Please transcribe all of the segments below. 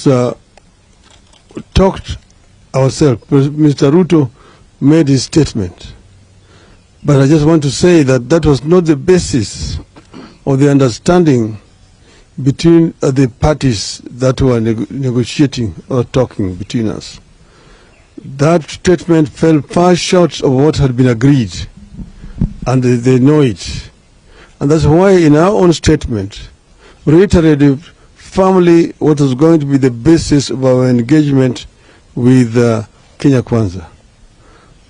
has talked ourselves. Mr. RUTO made his statement. But I just want to say that that was not the basis of the understanding between the parties that were negotiating or talking between us. That statement fell far short of what had been agreed, and they know it. And that's why in our own statement, we reiterated firmly what was going to be the basis of our engagement with Kenya Kwanza.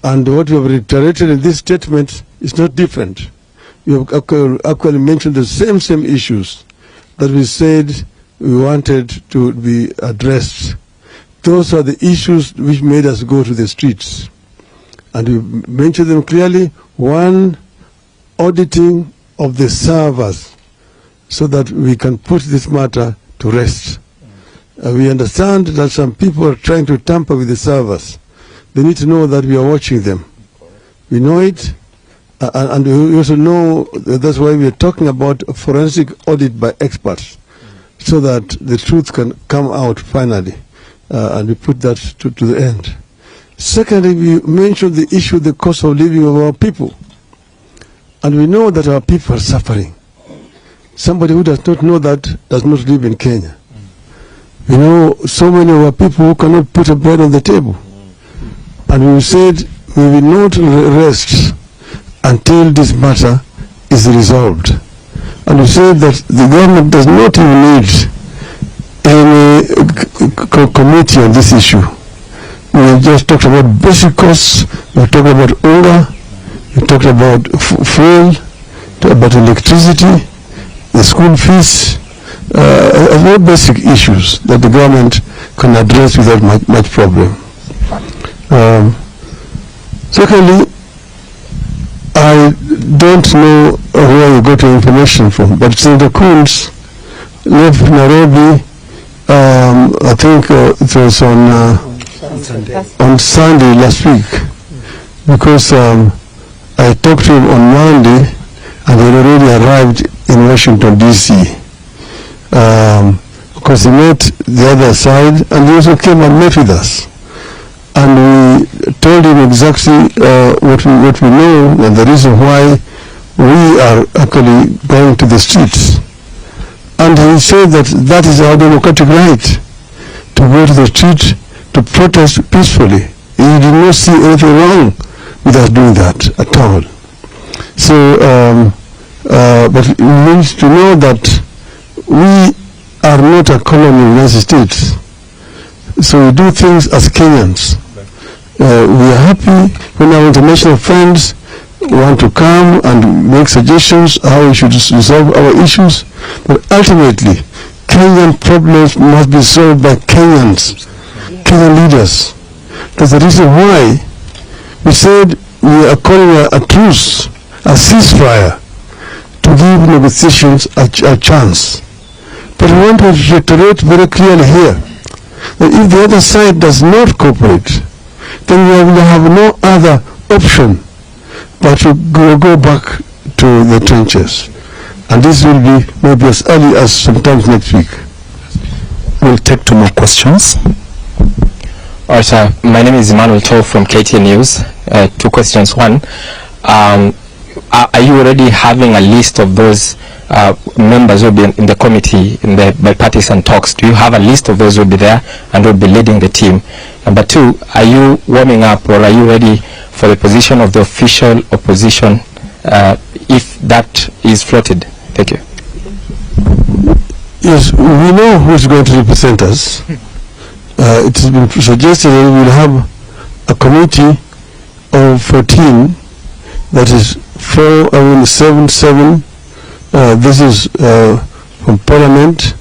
And what we have reiterated in this statement is not different. We have actually mentioned the same issues that we said we wanted to be addressed. Those are the issues which made us go to the streets. And we mentioned them clearly. One, auditing of the servers so that we can put this matter to rest. We understand that some people are trying to tamper with the servers. They need to know that we are watching them. We know it, and we also know that's why we are talking about a forensic audit by experts, so that the truth can come out finally, and we put that to the end. Secondly, we mentioned the issue of the cost of living of our people. And we know that our people are suffering. Somebody who does not know that does not live in Kenya. We know so many of our people who cannot put a bread on the table. And we said we will not rest until this matter is resolved. And we said that the government does not even need any committee on this issue. We have just talked about basic costs, we have talked about hunger, we talked about fuel, about electricity, the school fees, very basic issues that the government can address without much problem. Secondly, I don't know where you got your information from, but Senator Coons left Nairobi, I think it was on Sunday last week, because I talked to him on Monday and he had already arrived in Washington, D.C. Because he met the other side and he also came and met with us. And we told him exactly what we know and the reason why we are actually going to the streets. And he said that that is our democratic right to go to the street to protest peacefully. He did not see anything wrong with us doing that at all. So, but we need to know that we are not a colony of the United States. So we do things as Kenyans. We are happy when our international friends want to come and make suggestions how we should resolve our issues. But ultimately, Kenyan problems must be solved by Kenyans, Kenyan leaders. That's the reason why we said we are calling a truce, a ceasefire, to give negotiations a chance. But we want to reiterate very clearly here that if the other side does not cooperate, then we will have no other option but to go back to the trenches. And this will be maybe as early as sometime next week. We'll take 2 more questions. All right, sir. My name is Emmanuel Tov from KTN News. 2 questions. One, are you already having a list of those members who will be in the committee in the bipartisan talks? Do you have a list of those who will be there and will be leading the team? Number 2, are you warming up or are you ready for the position of the official opposition if that is floated? Thank you. Yes, we know who is going to represent us. It has been suggested that we will have a committee of 14, that is 7. This is from Parliament,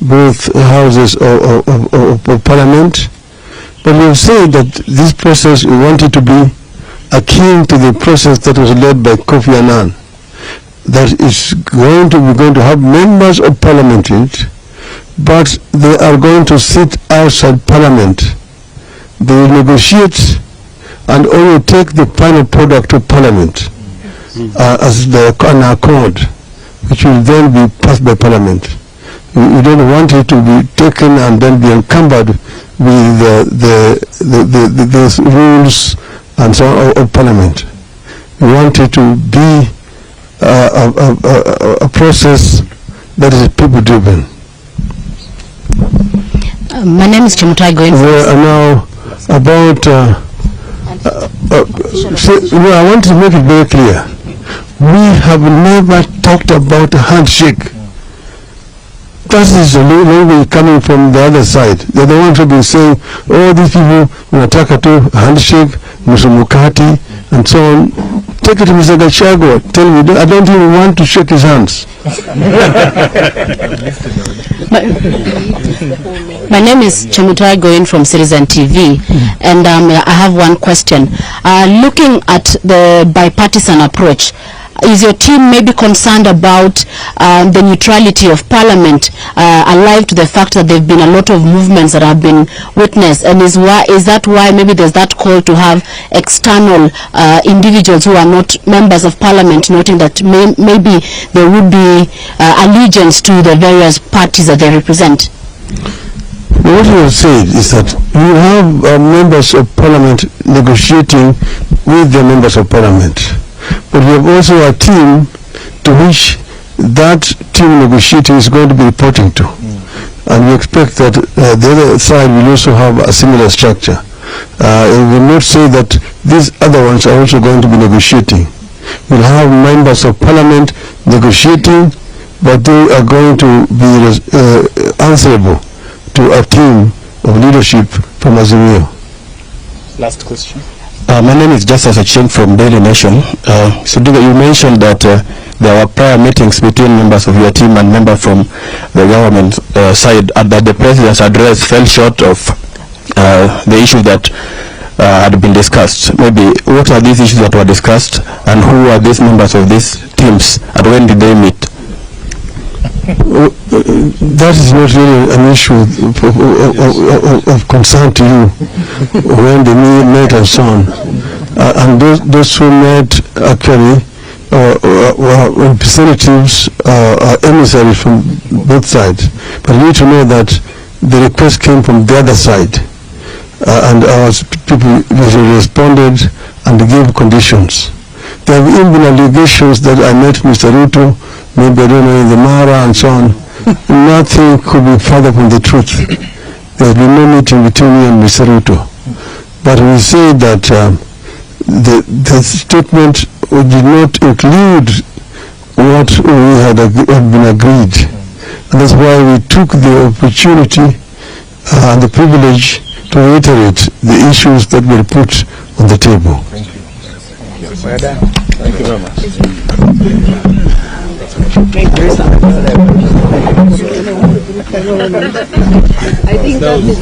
both houses of Parliament. But we have said that this process, we want it to be akin to the process that was led by Kofi Annan. That is going to have members of Parliament in it, but they are going to sit outside Parliament. They will negotiate and only take the final product to Parliament as an accord, which will then be passed by Parliament. We don't want it to be taken and then be encumbered with the rules and so on of Parliament. We want it to be a process that is people-driven. My name is Mutahi. Now, about I want to make it very clear. We have never talked about a handshake. That is the language coming from the other side. They're the ones who have been saying, oh, these people wanataka tu handshake, musumukati, and so on. Take it to Mr. Gachago. Tell me, I don't even want to shake his hands. My name is Chemutai Goin from Citizen TV, and I have one question. Looking at the bipartisan approach, is your team maybe concerned about the neutrality of Parliament, alive to the fact that there have been a lot of movements that have been witnessed, and is that why maybe there's that call to have external individuals who are not members of Parliament, noting that maybe there would be allegiance to the various parties that they represent? What you have said is that you have members of Parliament negotiating with the members of Parliament. But we have also a team to which that team negotiating is going to be reporting to. And we expect that the other side will also have a similar structure. We will not say that these other ones are also going to be negotiating. We'll have members of Parliament negotiating, but they are going to be answerable to a team of leadership from Azimio. Last question. My name is Justice Acheng from Daily Nation. So you mentioned that there were prior meetings between members of your team and members from the government side, and that the president's address fell short of the issue that had been discussed. Maybe what are these issues that were discussed, and who are these members of these teams, and when did they meet? That is not really an issue of concern to you when they met and so on. And those who met actually were representatives, emissaries from both sides. But you need to know that the request came from the other side, and our people responded and gave conditions. There have even been allegations that I met Mr. RUTO, maybe I don't know, in the Mara and so on. Nothing could be further from the truth. There has been no meeting between me and Mr. RUTO. But we say that the statement did not include what we had been agreed. And that's why we took the opportunity and the privilege to reiterate the issues that were put on the table. Thank you. We're done. Thank you very much. I think that is